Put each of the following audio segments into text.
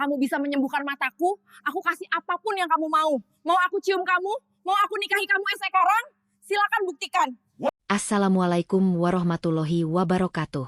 kamu bisa menyembuhkan mataku, aku kasih apapun yang kamu mau. Mau aku cium kamu? Mau aku nikahi kamu sekarang? Silakan buktikan. Assalamualaikum warahmatullahi wabarakatuh.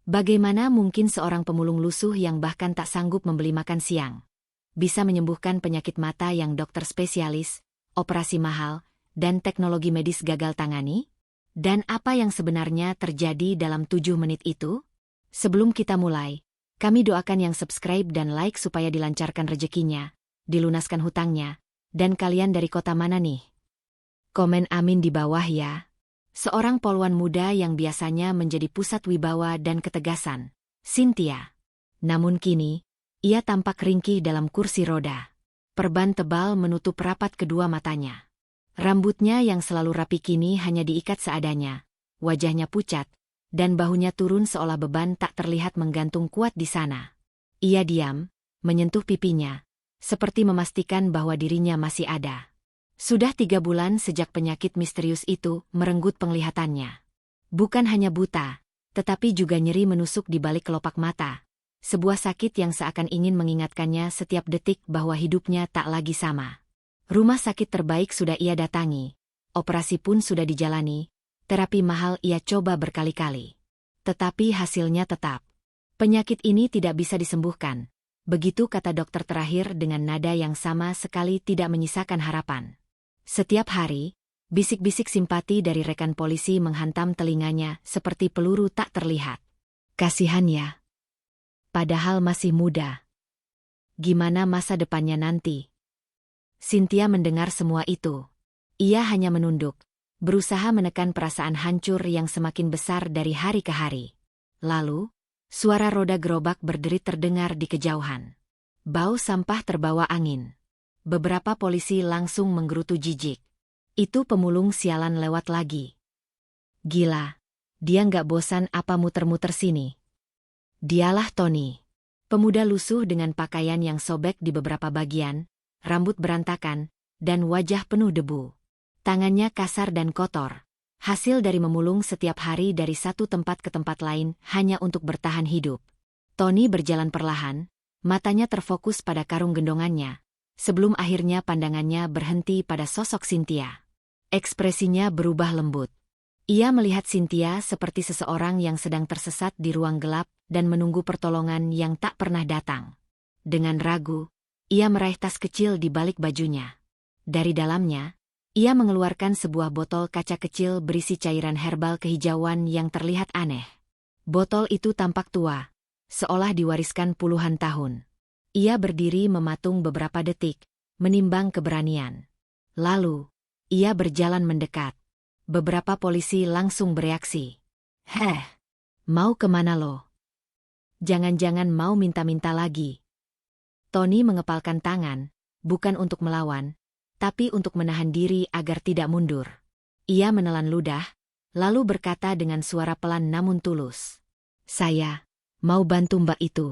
Bagaimana mungkin seorang pemulung lusuh yang bahkan tak sanggup membeli makan siang bisa menyembuhkan penyakit mata yang dokter spesialis, operasi mahal, dan teknologi medis gagal tangani? Dan apa yang sebenarnya terjadi dalam 7 menit itu? Sebelum kita mulai, kami doakan yang subscribe dan like supaya dilancarkan rezekinya, dilunaskan hutangnya, dan kalian dari kota mana nih? Komen amin di bawah ya. Seorang poluan muda yang biasanya menjadi pusat wibawa dan ketegasan, Cynthia. Namun kini, ia tampak ringkih dalam kursi roda. Perban tebal menutup rapat kedua matanya. Rambutnya yang selalu rapi kini hanya diikat seadanya, wajahnya pucat, dan bahunya turun seolah beban tak terlihat menggantung kuat di sana. Ia diam, menyentuh pipinya, seperti memastikan bahwa dirinya masih ada. Sudah 3 bulan sejak penyakit misterius itu merenggut penglihatannya. Bukan hanya buta, tetapi juga nyeri menusuk di balik kelopak mata. Sebuah sakit yang seakan ingin mengingatkannya setiap detik bahwa hidupnya tak lagi sama. Rumah sakit terbaik sudah ia datangi, operasi pun sudah dijalani, terapi mahal ia coba berkali-kali. Tetapi hasilnya tetap. Penyakit ini tidak bisa disembuhkan. Begitu kata dokter terakhir dengan nada yang sama sekali tidak menyisakan harapan. Setiap hari, bisik-bisik simpati dari rekan polisi menghantam telinganya seperti peluru tak terlihat. Kasihan ya. Padahal masih muda. Gimana masa depannya nanti? Cynthia mendengar semua itu. Ia hanya menunduk, berusaha menekan perasaan hancur yang semakin besar dari hari ke hari. Lalu, suara roda gerobak berderit terdengar di kejauhan. Bau sampah terbawa angin. Beberapa polisi langsung menggerutu jijik. Itu pemulung sialan lewat lagi. Gila, dia nggak bosan apa muter-muter sini. Dialah Tony. Pemuda lusuh dengan pakaian yang sobek di beberapa bagian, rambut berantakan, dan wajah penuh debu. Tangannya kasar dan kotor. Hasil dari memulung setiap hari dari satu tempat ke tempat lain hanya untuk bertahan hidup. Tony berjalan perlahan, matanya terfokus pada karung gendongannya. Sebelum akhirnya pandangannya berhenti pada sosok Cynthia. Ekspresinya berubah lembut. Ia melihat Cynthia seperti seseorang yang sedang tersesat di ruang gelap dan menunggu pertolongan yang tak pernah datang. Dengan ragu, ia meraih tas kecil di balik bajunya. Dari dalamnya, ia mengeluarkan sebuah botol kaca kecil berisi cairan herbal kehijauan yang terlihat aneh. Botol itu tampak tua, seolah diwariskan puluhan tahun. Ia berdiri mematung beberapa detik, menimbang keberanian. Lalu, ia berjalan mendekat. Beberapa polisi langsung bereaksi. Heh, mau kemana lo? Jangan-jangan mau minta-minta lagi. Tony mengepalkan tangan, bukan untuk melawan, tapi untuk menahan diri agar tidak mundur. Ia menelan ludah, lalu berkata dengan suara pelan namun tulus. Saya mau bantu mbak itu.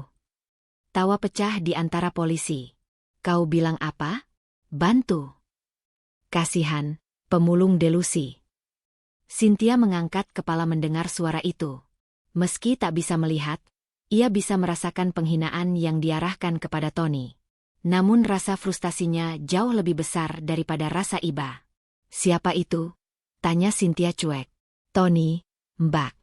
Tawa pecah di antara polisi. Kau bilang apa? Bantu. Kasihan, pemulung delusi. Cynthia mengangkat kepala mendengar suara itu. Meski tak bisa melihat, ia bisa merasakan penghinaan yang diarahkan kepada Tony. Namun rasa frustasinya jauh lebih besar daripada rasa iba. Siapa itu? Tanya Cynthia cuek. Tony, mbak.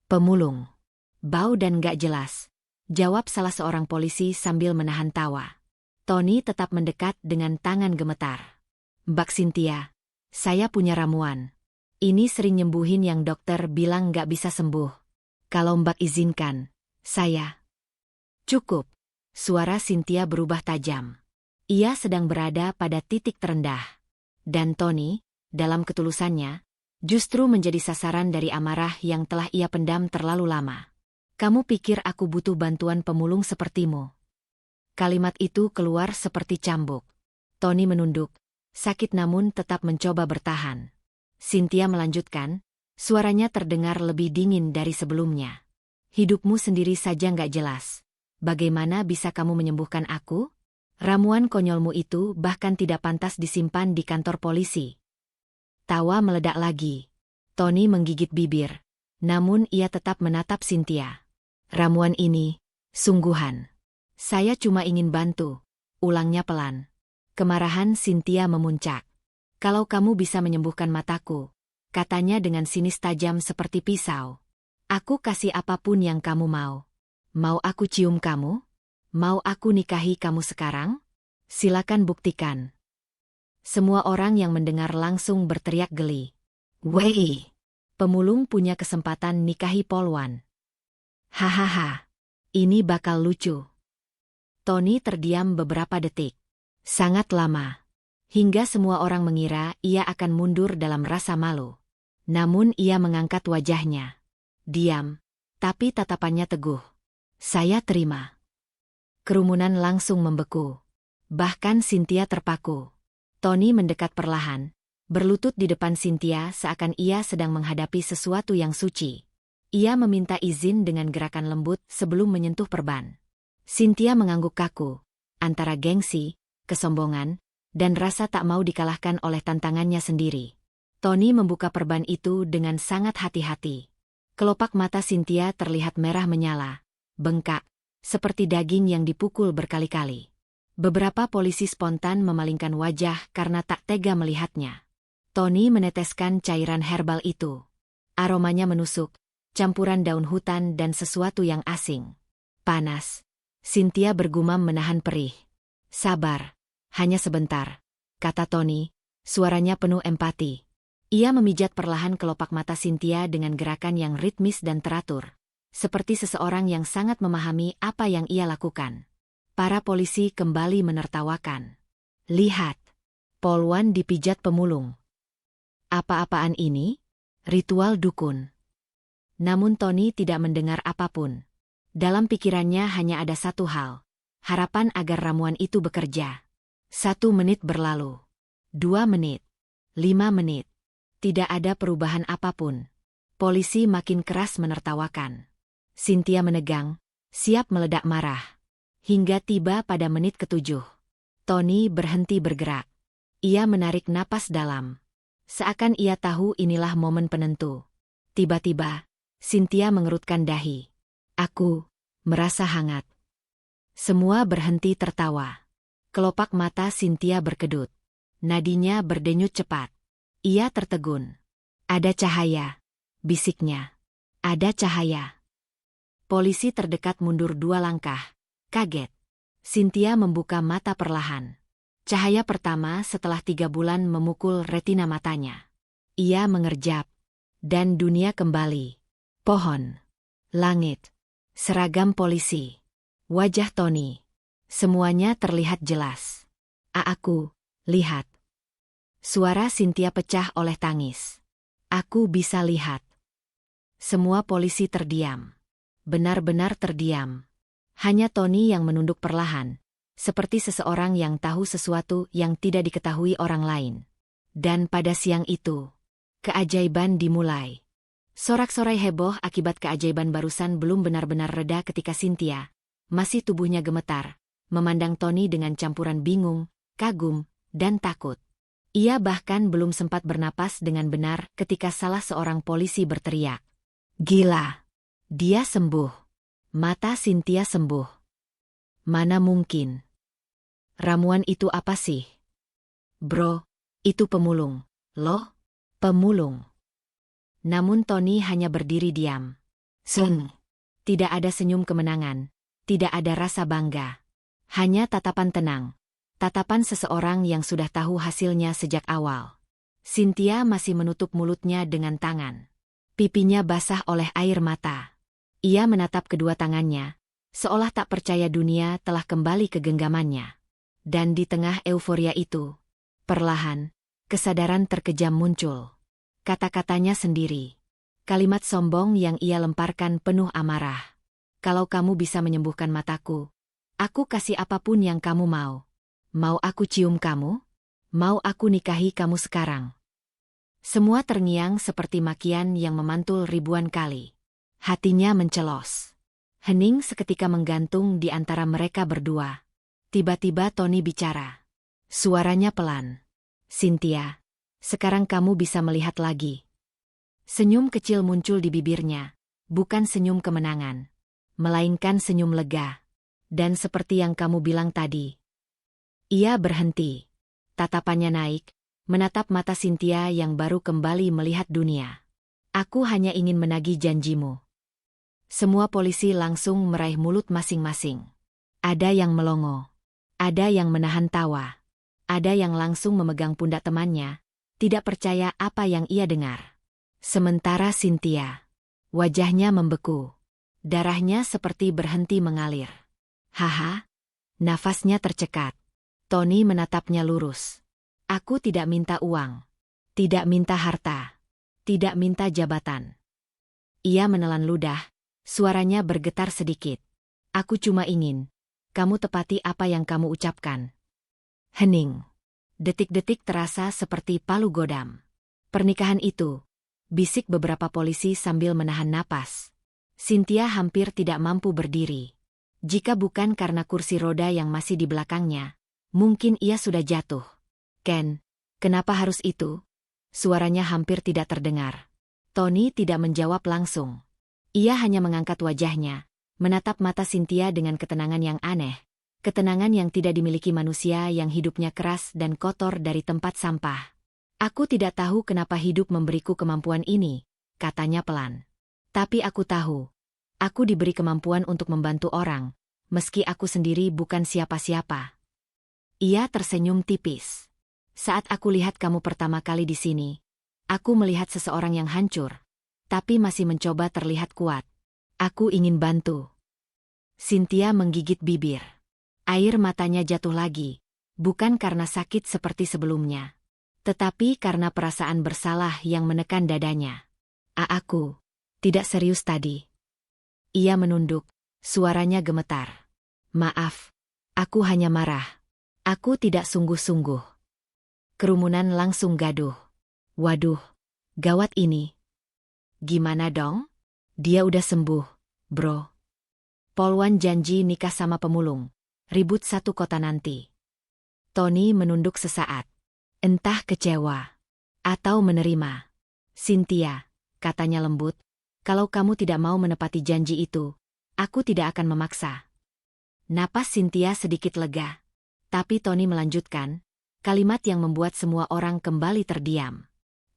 Pemulung. Bau dan gak jelas. Jawab salah seorang polisi sambil menahan tawa. Tony tetap mendekat dengan tangan gemetar. Mbak Cynthia, saya punya ramuan. Ini sering nyembuhin yang dokter bilang gak bisa sembuh. Kalau mbak izinkan, saya. Cukup. Suara Cynthia berubah tajam. Ia sedang berada pada titik terendah. Dan Tony, dalam ketulusannya, justru menjadi sasaran dari amarah yang telah ia pendam terlalu lama. Kamu pikir aku butuh bantuan pemulung sepertimu? Kalimat itu keluar seperti cambuk. Tony menunduk, sakit namun tetap mencoba bertahan. Cynthia melanjutkan, suaranya terdengar lebih dingin dari sebelumnya. Hidupmu sendiri saja nggak jelas. Bagaimana bisa kamu menyembuhkan aku? Ramuan konyolmu itu bahkan tidak pantas disimpan di kantor polisi. Tawa meledak lagi. Tony menggigit bibir, namun ia tetap menatap Cynthia. Ramuan ini, sungguhan. Saya cuma ingin bantu, ulangnya pelan. Kemarahan Cynthia memuncak. Kalau kamu bisa menyembuhkan mataku, katanya dengan sinis tajam seperti pisau. Aku kasih apapun yang kamu mau. Mau aku cium kamu? Mau aku nikahi kamu sekarang? Silakan buktikan. Semua orang yang mendengar langsung berteriak geli. Wei, pemulung punya kesempatan nikahi polwan. Hahaha, ini bakal lucu. Tony terdiam beberapa detik. Sangat lama. Hingga semua orang mengira ia akan mundur dalam rasa malu. Namun ia mengangkat wajahnya. Diam, tapi tatapannya teguh. Saya terima. Kerumunan langsung membeku. Bahkan Cynthia terpaku. Tony mendekat perlahan, berlutut di depan Cynthia seakan ia sedang menghadapi sesuatu yang suci. Ia meminta izin dengan gerakan lembut sebelum menyentuh perban. Cynthia mengangguk kaku, antara gengsi, kesombongan, dan rasa tak mau dikalahkan oleh tantangannya sendiri. Tony membuka perban itu dengan sangat hati-hati. Kelopak mata Cynthia terlihat merah menyala, bengkak, seperti daging yang dipukul berkali-kali. Beberapa polisi spontan memalingkan wajah karena tak tega melihatnya. Tony meneteskan cairan herbal itu. Aromanya menusuk, campuran daun hutan dan sesuatu yang asing. Panas. Cynthia bergumam menahan perih. Sabar, hanya sebentar, kata Tony, suaranya penuh empati. Ia memijat perlahan kelopak mata Cynthia dengan gerakan yang ritmis dan teratur, seperti seseorang yang sangat memahami apa yang ia lakukan. Para polisi kembali menertawakan. Lihat, polwan dipijat pemulung. Apa-apaan ini? Ritual dukun. Namun Tony tidak mendengar apapun. Dalam pikirannya hanya ada satu hal. Harapan agar ramuan itu bekerja. 1 menit berlalu. 2 menit. 5 menit. Tidak ada perubahan apapun. Polisi makin keras menertawakan. Cynthia menegang, siap meledak marah. Hingga tiba pada menit ke-7. Tony berhenti bergerak. Ia menarik napas dalam. Seakan ia tahu inilah momen penentu. Tiba-tiba, Cynthia mengerutkan dahi. Aku merasa hangat. Semua berhenti tertawa. Kelopak mata Cynthia berkedut. Nadinya berdenyut cepat. Ia tertegun. Ada cahaya, bisiknya. Ada cahaya. Polisi terdekat mundur 2 langkah. Kaget. Cynthia membuka mata perlahan. Cahaya pertama setelah 3 bulan memukul retina matanya. Ia mengerjap. Dan dunia kembali. Pohon. Langit. Seragam polisi. Wajah Tony. Semuanya terlihat jelas. Aku, lihat. Suara Cynthia pecah oleh tangis. Aku bisa lihat. Semua polisi terdiam. Benar-benar terdiam. Hanya Tony yang menunduk perlahan, seperti seseorang yang tahu sesuatu yang tidak diketahui orang lain. Dan pada siang itu, keajaiban dimulai. Sorak-sorai heboh akibat keajaiban barusan belum benar-benar reda ketika Cynthia, masih tubuhnya gemetar, memandang Tony dengan campuran bingung, kagum, dan takut. Ia bahkan belum sempat bernapas dengan benar ketika salah seorang polisi berteriak. Gila! Dia sembuh. Mata Cynthia sembuh. Mana mungkin? Ramuan itu apa sih? Bro, itu pemulung. Loh, pemulung. Namun Tony hanya berdiri diam. Tidak ada senyum kemenangan. Tidak ada rasa bangga. Hanya tatapan tenang. Tatapan seseorang yang sudah tahu hasilnya sejak awal. Cynthia masih menutup mulutnya dengan tangan. Pipinya basah oleh air mata. Ia menatap kedua tangannya, seolah tak percaya dunia telah kembali ke genggamannya. Dan di tengah euforia itu, perlahan, kesadaran terkejam muncul. Kata-katanya sendiri. Kalimat sombong yang ia lemparkan penuh amarah. Kalau kamu bisa menyembuhkan mataku, aku kasih apapun yang kamu mau. Mau aku cium kamu? Mau aku nikahi kamu sekarang? Semua terngiang seperti makian yang memantul ribuan kali. Hatinya mencelos. Hening seketika menggantung di antara mereka berdua. Tiba-tiba Tony bicara. Suaranya pelan. Cynthia, sekarang kamu bisa melihat lagi. Senyum kecil muncul di bibirnya, bukan senyum kemenangan, melainkan senyum lega. Dan seperti yang kamu bilang tadi. Ia berhenti. Tatapannya naik, menatap mata Cynthia yang baru kembali melihat dunia. Aku hanya ingin menagih janjimu. Semua polisi langsung meraih mulut masing-masing. Ada yang melongo. Ada yang menahan tawa. Ada yang langsung memegang pundak temannya, tidak percaya apa yang ia dengar. Sementara Cynthia, wajahnya membeku. Darahnya seperti berhenti mengalir. Haha, nafasnya tercekat. Tony menatapnya lurus. Aku tidak minta uang. Tidak minta harta. Tidak minta jabatan. Ia menelan ludah, suaranya bergetar sedikit. Aku cuma ingin, kamu tepati apa yang kamu ucapkan. Hening. Detik-detik terasa seperti palu godam. Pernikahan itu, bisik beberapa polisi sambil menahan napas. Cynthia hampir tidak mampu berdiri. Jika bukan karena kursi roda yang masih di belakangnya, mungkin ia sudah jatuh. Ken, kenapa harus itu? Suaranya hampir tidak terdengar. Tony tidak menjawab langsung. Ia hanya mengangkat wajahnya, menatap mata Cynthia dengan ketenangan yang aneh. Ketenangan yang tidak dimiliki manusia yang hidupnya keras dan kotor dari tempat sampah. Aku tidak tahu kenapa hidup memberiku kemampuan ini, katanya pelan. Tapi aku tahu. Aku diberi kemampuan untuk membantu orang, meski aku sendiri bukan siapa-siapa. Ia tersenyum tipis. Saat aku lihat kamu pertama kali di sini, aku melihat seseorang yang hancur, tapi masih mencoba terlihat kuat. Aku ingin bantu. Cynthia menggigit bibir. Air matanya jatuh lagi, bukan karena sakit seperti sebelumnya, tetapi karena perasaan bersalah yang menekan dadanya. Aku tidak serius tadi. Ia menunduk, suaranya gemetar. Maaf, aku hanya marah. Aku tidak sungguh-sungguh. Kerumunan langsung gaduh. Waduh, gawat ini. Gimana dong? Dia udah sembuh, bro. Polwan janji nikah sama pemulung. Ribut satu kota nanti. Tony menunduk sesaat. Entah kecewa atau menerima. Cynthia, katanya lembut, kalau kamu tidak mau menepati janji itu, aku tidak akan memaksa. Napas Cynthia sedikit lega. Tapi Tony melanjutkan, kalimat yang membuat semua orang kembali terdiam.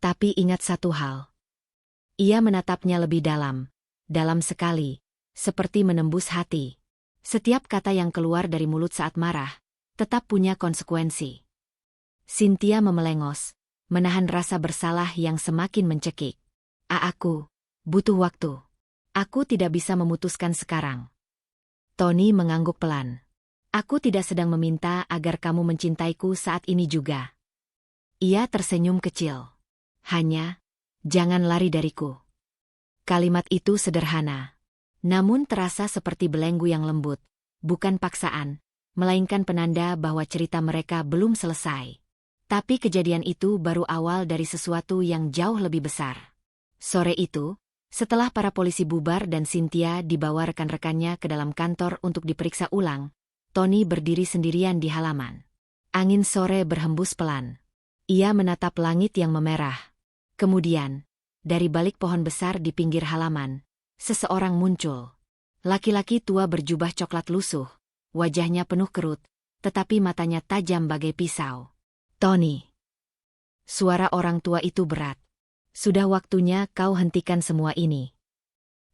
Tapi ingat satu hal. Ia menatapnya lebih dalam. Dalam sekali, seperti menembus hati. Setiap kata yang keluar dari mulut saat marah, tetap punya konsekuensi. Cynthia memelengos, menahan rasa bersalah yang semakin mencekik. Aku butuh waktu. Aku tidak bisa memutuskan sekarang. Tony mengangguk pelan. Aku tidak sedang meminta agar kamu mencintaiku saat ini juga. Ia tersenyum kecil. Hanya, jangan lari dariku. Kalimat itu sederhana. Namun terasa seperti belenggu yang lembut. Bukan paksaan, melainkan penanda bahwa cerita mereka belum selesai. Tapi kejadian itu baru awal dari sesuatu yang jauh lebih besar. Sore itu, setelah para polisi bubar dan Cynthia dibawa rekan-rekannya ke dalam kantor untuk diperiksa ulang, Tony berdiri sendirian di halaman. Angin sore berhembus pelan. Ia menatap langit yang memerah. Kemudian, dari balik pohon besar di pinggir halaman, seseorang muncul. Laki-laki tua berjubah coklat lusuh, wajahnya penuh kerut, tetapi matanya tajam bagai pisau. Tony. Suara orang tua itu berat. Sudah waktunya kau hentikan semua ini.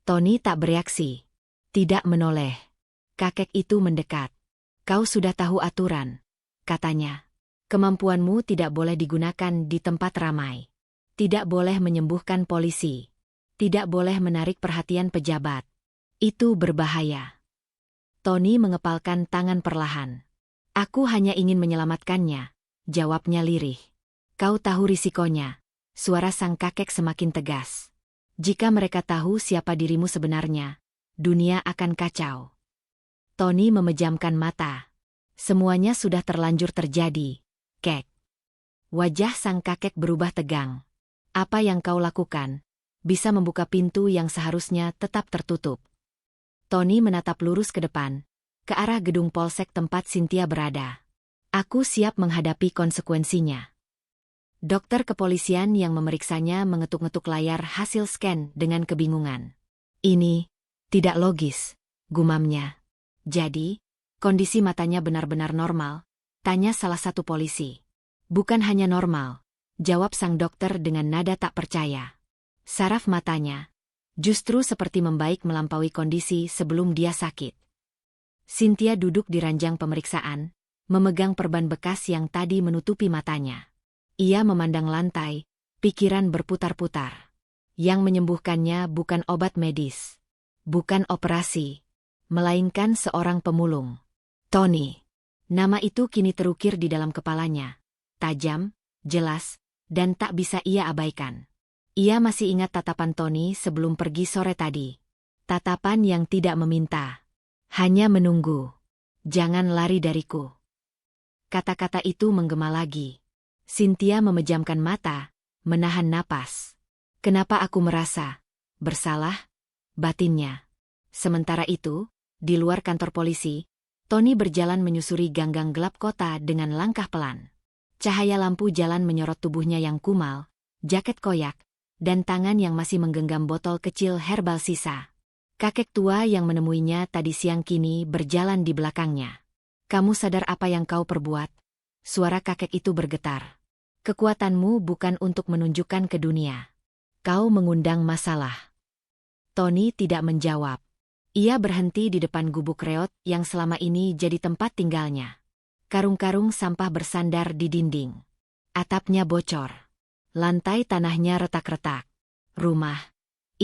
Tony tak bereaksi. Tidak menoleh. Kakek itu mendekat. Kau sudah tahu aturan, katanya. Kemampuanmu tidak boleh digunakan di tempat ramai. Tidak boleh menyembuhkan polisi. Tidak boleh menarik perhatian pejabat. Itu berbahaya. Tony mengepalkan tangan perlahan. Aku hanya ingin menyelamatkannya, jawabnya lirih. Kau tahu risikonya. Suara sang kakek semakin tegas. Jika mereka tahu siapa dirimu sebenarnya, dunia akan kacau. Tony memejamkan mata. Semuanya sudah terlanjur terjadi, Kek. Wajah sang kakek berubah tegang. Apa yang kau lakukan bisa membuka pintu yang seharusnya tetap tertutup. Tony menatap lurus ke depan, ke arah gedung polsek tempat Cynthia berada. Aku siap menghadapi konsekuensinya. Dokter kepolisian yang memeriksanya mengetuk-ngetuk layar hasil scan dengan kebingungan. Ini tidak logis, gumamnya. Jadi, Kondisi matanya benar-benar normal, tanya salah satu polisi. Bukan hanya normal, jawab sang dokter dengan nada tak percaya. Saraf matanya justru seperti membaik melampaui kondisi sebelum dia sakit. Cynthia duduk di ranjang pemeriksaan, memegang perban bekas yang tadi menutupi matanya. Ia memandang lantai, pikiran berputar-putar. Yang menyembuhkannya bukan obat medis, bukan operasi, melainkan seorang pemulung. Tony. Nama itu kini terukir di dalam kepalanya. Tajam, jelas, dan tak bisa ia abaikan. Ia masih ingat tatapan Tony sebelum pergi sore tadi. Tatapan yang tidak meminta, hanya menunggu. Jangan lari dariku. Kata-kata itu menggema lagi. Cynthia memejamkan mata, menahan napas. Kenapa aku merasa bersalah? Batinnya. Sementara itu, di luar kantor polisi, Tony berjalan menyusuri gang-gang gelap kota dengan langkah pelan. Cahaya lampu jalan menyorot tubuhnya yang kumal, jaket koyak, dan tangan yang masih menggenggam botol kecil herbal sisa. Kakek tua yang menemuinya tadi siang kini berjalan di belakangnya. Kamu sadar apa yang kau perbuat? Suara kakek itu bergetar. Kekuatanmu bukan untuk menunjukkan ke dunia. Kau mengundang masalah. Tony tidak menjawab. Ia berhenti di depan gubuk reot yang selama ini jadi tempat tinggalnya. Karung-karung sampah bersandar di dinding. Atapnya bocor. Lantai tanahnya retak-retak. Rumah.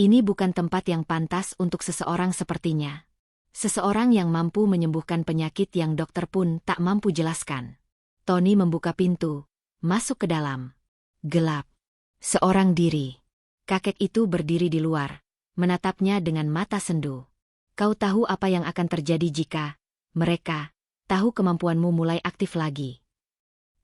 Ini bukan tempat yang pantas untuk seseorang sepertinya. Seseorang yang mampu menyembuhkan penyakit yang dokter pun tak mampu jelaskan. Tony membuka pintu, masuk ke dalam. Gelap. Seorang diri. Kakek itu berdiri di luar, menatapnya dengan mata sendu. Kau tahu apa yang akan terjadi jika mereka tahu kemampuanmu mulai aktif lagi.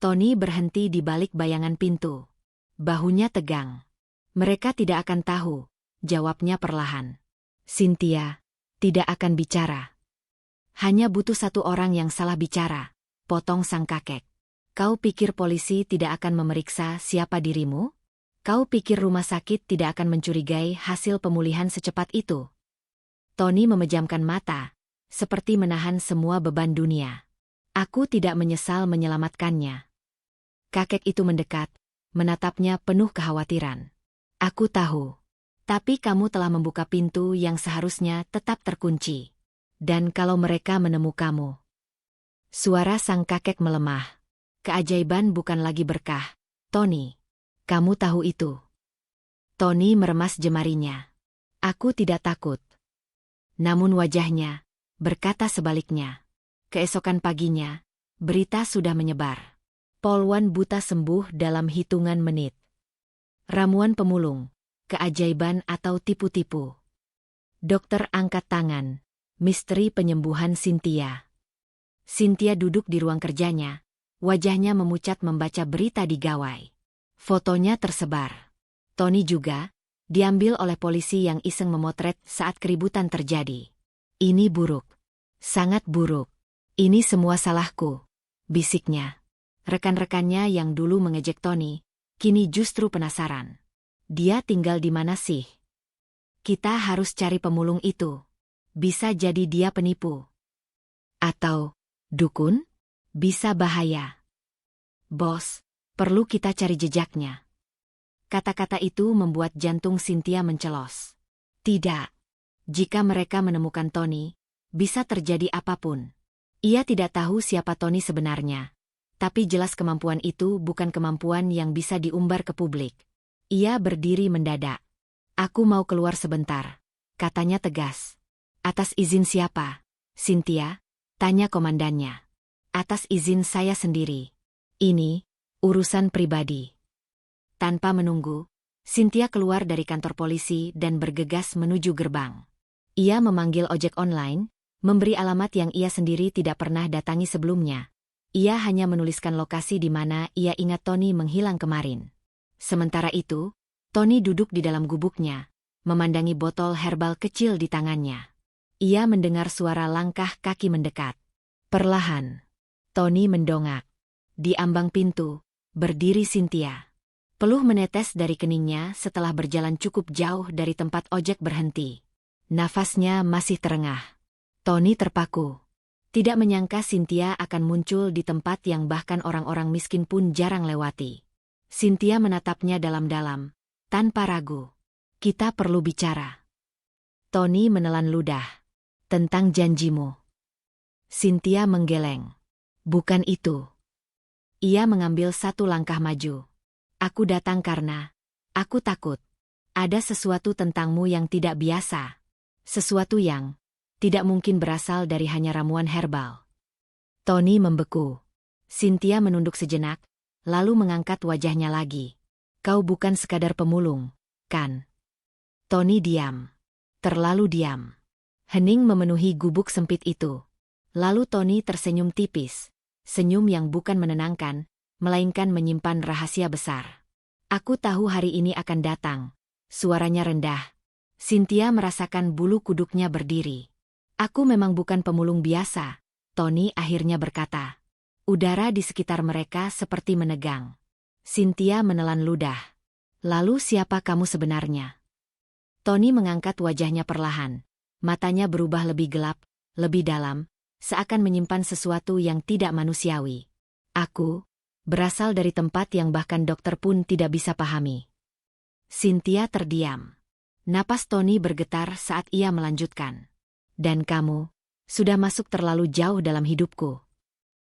Tony berhenti di balik bayangan pintu. Bahunya tegang. Mereka tidak akan tahu, jawabnya perlahan. Cynthia tidak akan bicara. Hanya butuh satu orang yang salah bicara, potong sang kakek. Kau pikir polisi tidak akan memeriksa siapa dirimu? Kau pikir rumah sakit tidak akan mencurigai hasil pemulihan secepat itu? Tony memejamkan mata, seperti menahan semua beban dunia. Aku tidak menyesal menyelamatkannya. Kakek itu mendekat, menatapnya penuh kekhawatiran. Aku tahu. Tapi kamu telah membuka pintu yang seharusnya tetap terkunci. Dan kalau mereka menemukanmu. Suara sang kakek melemah. Keajaiban bukan lagi berkah, Tony. Kamu tahu itu. Tony meremas jemarinya. Aku tidak takut. Namun wajahnya berkata sebaliknya. Keesokan paginya, berita sudah menyebar. Polwan buta sembuh dalam hitungan menit. Ramuan pemulung, keajaiban atau tipu-tipu. Dokter angkat tangan, misteri penyembuhan Cynthia. Cynthia duduk di ruang kerjanya, wajahnya memucat membaca berita di gawai. Fotonya tersebar. Tony juga, diambil oleh polisi yang iseng memotret saat keributan terjadi. Ini buruk. Sangat buruk. Ini semua salahku, bisiknya. Rekan-rekannya yang dulu mengejek Tony, kini justru penasaran. Dia tinggal di mana sih? Kita harus cari pemulung itu. Bisa jadi dia penipu. Atau dukun? Bisa bahaya. Bos, perlu kita cari jejaknya. Kata-kata itu membuat jantung Cynthia mencelos. Tidak. Jika mereka menemukan Tony, bisa terjadi apapun. Ia tidak tahu siapa Tony sebenarnya. Tapi jelas kemampuan itu bukan kemampuan yang bisa diumbar ke publik. Ia berdiri mendadak. Aku mau keluar sebentar, katanya tegas. Atas izin siapa? Cynthia? Tanya komandannya. Atas izin saya sendiri. Ini urusan pribadi. Tanpa menunggu, Cynthia keluar dari kantor polisi dan bergegas menuju gerbang. Ia memanggil ojek online, memberi alamat yang ia sendiri tidak pernah datangi sebelumnya. Ia hanya menuliskan lokasi di mana ia ingat Tony menghilang kemarin. Sementara itu, Tony duduk di dalam gubuknya, memandangi botol herbal kecil di tangannya. Ia mendengar suara langkah kaki mendekat. Perlahan, Tony mendongak. Di ambang pintu, berdiri Cynthia. Peluh menetes dari keningnya setelah berjalan cukup jauh dari tempat ojek berhenti. Nafasnya masih terengah. Tony terpaku. Tidak menyangka Cynthia akan muncul di tempat yang bahkan orang-orang miskin pun jarang lewati. Cynthia menatapnya dalam-dalam, tanpa ragu. Kita perlu bicara. Tony menelan ludah. Tentang janjimu. Cynthia menggeleng. Bukan itu. Ia mengambil satu langkah maju. Aku datang karena aku takut. Ada sesuatu tentangmu yang tidak biasa. Sesuatu yang tidak mungkin berasal dari hanya ramuan herbal. Tony membeku. Cynthia menunduk sejenak, lalu mengangkat wajahnya lagi. Kau bukan sekadar pemulung, kan? Tony diam. Terlalu diam. Hening memenuhi gubuk sempit itu. Lalu Tony tersenyum tipis. Senyum yang bukan menenangkan, melainkan menyimpan rahasia besar. Aku tahu hari ini akan datang. Suaranya rendah. Cynthia merasakan bulu kuduknya berdiri. Aku memang bukan pemulung biasa, Tony akhirnya berkata. Udara di sekitar mereka seperti menegang. Cynthia menelan ludah. Lalu siapa kamu sebenarnya? Tony mengangkat wajahnya perlahan. Matanya berubah lebih gelap, lebih dalam, seakan menyimpan sesuatu yang tidak manusiawi. Aku berasal dari tempat yang bahkan dokter pun tidak bisa pahami. Cynthia terdiam. Napas Tony bergetar saat ia melanjutkan. Dan kamu sudah masuk terlalu jauh dalam hidupku.